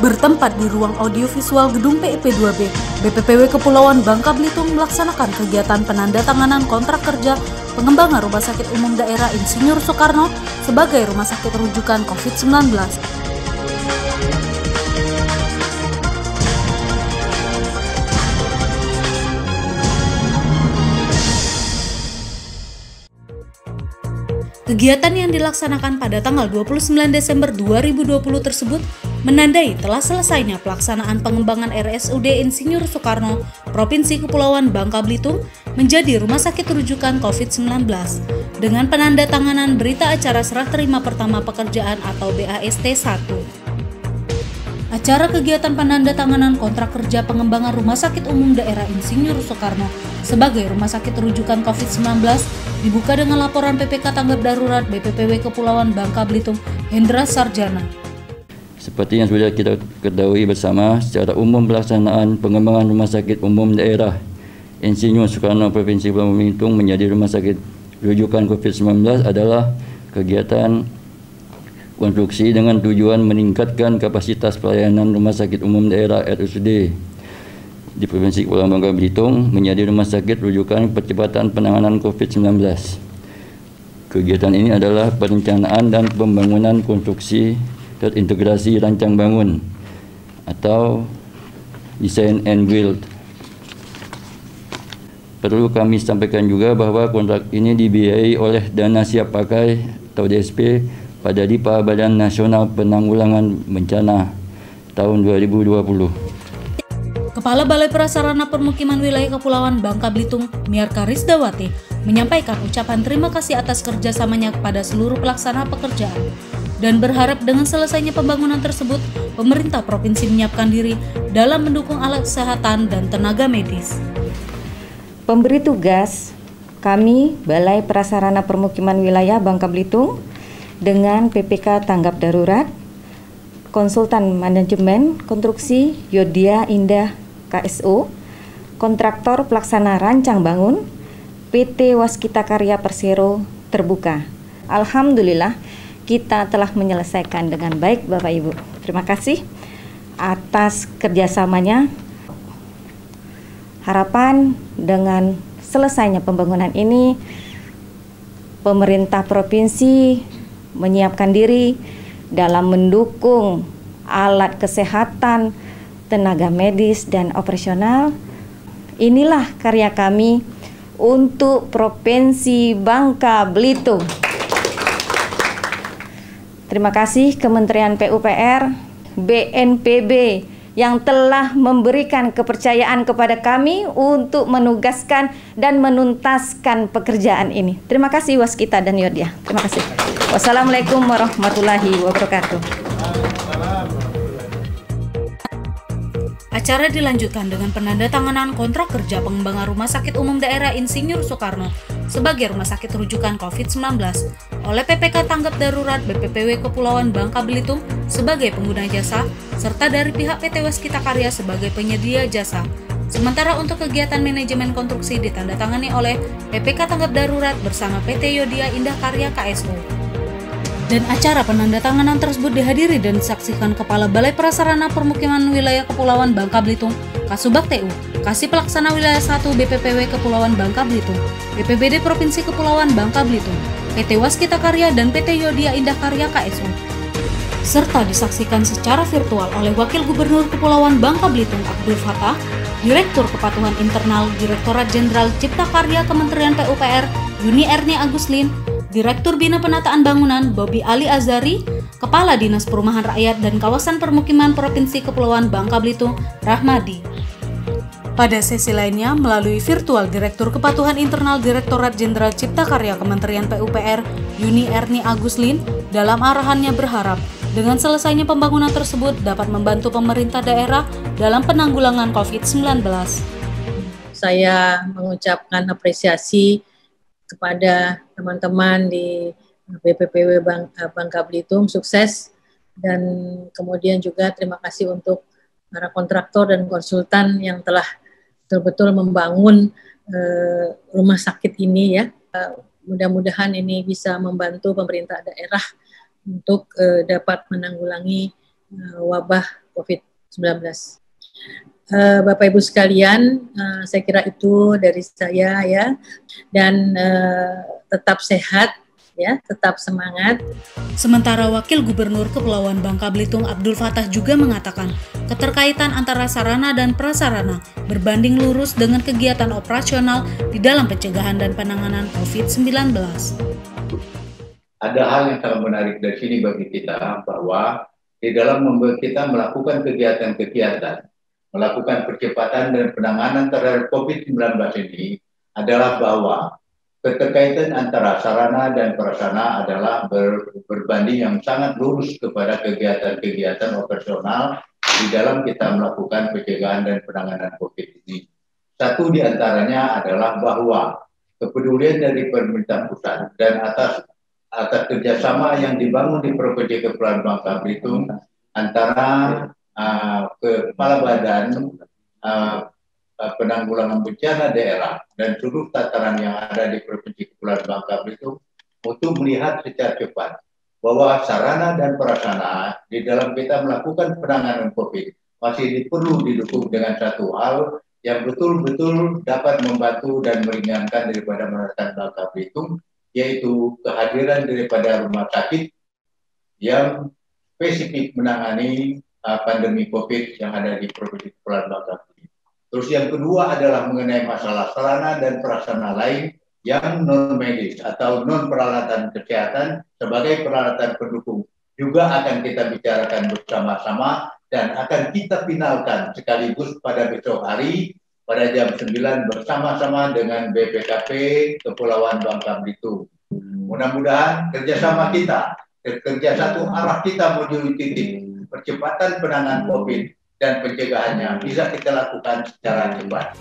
Bertempat di ruang audiovisual gedung PIP 2B, BPPW Kepulauan Bangka Belitung melaksanakan kegiatan penandatanganan kontrak kerja pengembangan Rumah Sakit Umum Daerah Insinyur Soekarno sebagai rumah sakit rujukan COVID-19. Kegiatan yang dilaksanakan pada tanggal 29 Desember 2020 tersebut menandai telah selesainya pelaksanaan pengembangan RSUD Insinyur Soekarno, Provinsi Kepulauan Bangka Belitung menjadi rumah sakit rujukan COVID-19 dengan penandatanganan berita acara serah terima pertama pekerjaan atau BAST 1. Acara kegiatan penandatanganan kontrak kerja pengembangan Rumah Sakit Umum Daerah Insinyur Soekarno sebagai rumah sakit rujukan COVID-19 dibuka dengan laporan PPK Tanggap Darurat BPPW Kepulauan Bangka Belitung Hendra Sarjana. Seperti yang sudah kita ketahui bersama, secara umum pelaksanaan pengembangan Rumah Sakit Umum Daerah Insinyur Soekarno Provinsi Kepulauan Belitung menjadi rumah sakit rujukan COVID-19 adalah kegiatan konstruksi dengan tujuan meningkatkan kapasitas pelayanan Rumah Sakit Umum Daerah RSUD di Provinsi Kepulauan Bangka Belitung menjadi rumah sakit rujukan percepatan penanganan COVID-19. Kegiatan ini adalah perencanaan dan pembangunan konstruksi terintegrasi rancang bangun atau design and build. Perlu kami sampaikan juga bahwa kontrak ini dibiayai oleh dana siap pakai atau DSP pada DIPA Badan Nasional Penanggulangan Bencana tahun 2020. Kepala Balai Prasarana Permukiman Wilayah Kepulauan Bangka Belitung, Miarka Risdawati, menyampaikan ucapan terima kasih atas kerjasamanya kepada seluruh pelaksana pekerjaan dan berharap dengan selesainya pembangunan tersebut, pemerintah provinsi menyiapkan diri dalam mendukung alat kesehatan dan tenaga medis. Pemberi tugas kami Balai Prasarana Permukiman Wilayah Bangka Belitung dengan PPK Tanggap Darurat, Konsultan Manajemen Konstruksi Yodia Indah KSO, Kontraktor Pelaksana Rancang Bangun, PT Waskita Karya Persero terbuka. Alhamdulillah kita telah menyelesaikan dengan baik Bapak Ibu. Terima kasih atas kerjasamanya. Harapan dengan selesainya pembangunan ini, pemerintah provinsi menyiapkan diri dalam mendukung alat kesehatan, tenaga medis, dan operasional. Inilah karya kami untuk Provinsi Bangka Belitung. Terima kasih Kementerian PUPR, BNPB yang telah memberikan kepercayaan kepada kami untuk menugaskan dan menuntaskan pekerjaan ini. Terima kasih Waskita dan Yodia. Terima kasih. Wassalamualaikum warahmatullahi wabarakatuh. Acara dilanjutkan dengan penandatanganan kontrak kerja pengembangan Rumah Sakit Umum Daerah Insinyur Soekarno sebagai rumah sakit rujukan COVID-19 oleh PPK Tanggap Darurat BPPW Kepulauan Bangka Belitung sebagai pengguna jasa serta dari pihak PT Waskita Karya sebagai penyedia jasa. Sementara untuk kegiatan manajemen konstruksi ditandatangani oleh PPK Tanggap Darurat bersama PT Yodia Indah Karya KSO. Dan acara penandatanganan tersebut dihadiri dan disaksikan Kepala Balai Prasarana Permukiman Wilayah Kepulauan Bangka Belitung, Kasubag TU, Kasih Pelaksana Wilayah 1 BPPW Kepulauan Bangka Belitung, BPBD Provinsi Kepulauan Bangka Belitung, PT Waskita Karya dan PT Yodia Indah Karya KSO. Serta disaksikan secara virtual oleh Wakil Gubernur Kepulauan Bangka Belitung Abdul Fattah, Direktur Kepatuhan Internal Direktorat Jenderal Cipta Karya Kementerian PUPR Yuni Erni Aguslin, Direktur Bina Penataan Bangunan Bobi Ali Azari, Kepala Dinas Perumahan Rakyat dan Kawasan Permukiman Provinsi Kepulauan Bangka Belitung Rahmadi. Pada sesi lainnya, melalui virtual Direktur Kepatuhan Internal Direktorat Jenderal Cipta Karya Kementerian PUPR Yuni Erni Aguslin dalam arahannya berharap dengan selesainya pembangunan tersebut dapat membantu pemerintah daerah dalam penanggulangan COVID-19. Saya mengucapkan apresiasi kepada teman-teman di BPPW Bangka Belitung, sukses, dan kemudian juga terima kasih untuk para kontraktor dan konsultan yang telah betul-betul membangun rumah sakit ini ya. Mudah-mudahan ini bisa membantu pemerintah daerah untuk dapat menanggulangi wabah COVID-19. Bapak Ibu sekalian, saya kira itu dari saya ya, dan tetap sehat ya, tetap semangat. Sementara Wakil Gubernur Kepulauan Bangka Belitung Abdul Fattah juga mengatakan keterkaitan antara sarana dan prasarana berbanding lurus dengan kegiatan operasional di dalam pencegahan dan penanganan COVID-19. Ada hal yang sangat menarik dari sini bagi kita, bahwa di dalam kita melakukan kegiatan-kegiatan, melakukan percepatan dan penanganan terhadap COVID-19 ini adalah bahwa keterkaitan antara sarana dan prasarana adalah berbanding yang sangat lurus kepada kegiatan-kegiatan operasional di dalam kita melakukan pencegahan dan penanganan COVID ini. Satu di antaranya adalah bahwa kepedulian dari pemerintah pusat dan atas kerjasama yang dibangun di Provinsi Kepulauan Bangka Belitung antara Kepala Badan Penanggulangan Bencana Daerah dan seluruh tataran yang ada di Provinsi Kepulauan Bangka Belitung untuk melihat secara cepat bahwa sarana dan prasarana di dalam kita melakukan penanganan COVID masih perlu didukung dengan satu hal yang betul-betul dapat membantu dan meringankan daripada masyarakat Bangka Belitung, yaitu kehadiran daripada rumah sakit yang spesifik menangani pandemi COVID yang ada di Provinsi Kepulauan Bangka Belitung. Terus yang kedua adalah mengenai masalah sarana dan prasarana lain yang non medis atau non peralatan kesehatan sebagai peralatan pendukung juga akan kita bicarakan bersama-sama dan akan kita finalkan sekaligus pada besok hari pada jam 9 bersama-sama dengan BPKP Kepulauan Bangka Belitung. Mudah-mudahan kerjasama kita, kerja satu arah kita menuju titik percepatan penanganan COVID dan pencegahannya bisa kita lakukan secara cepat.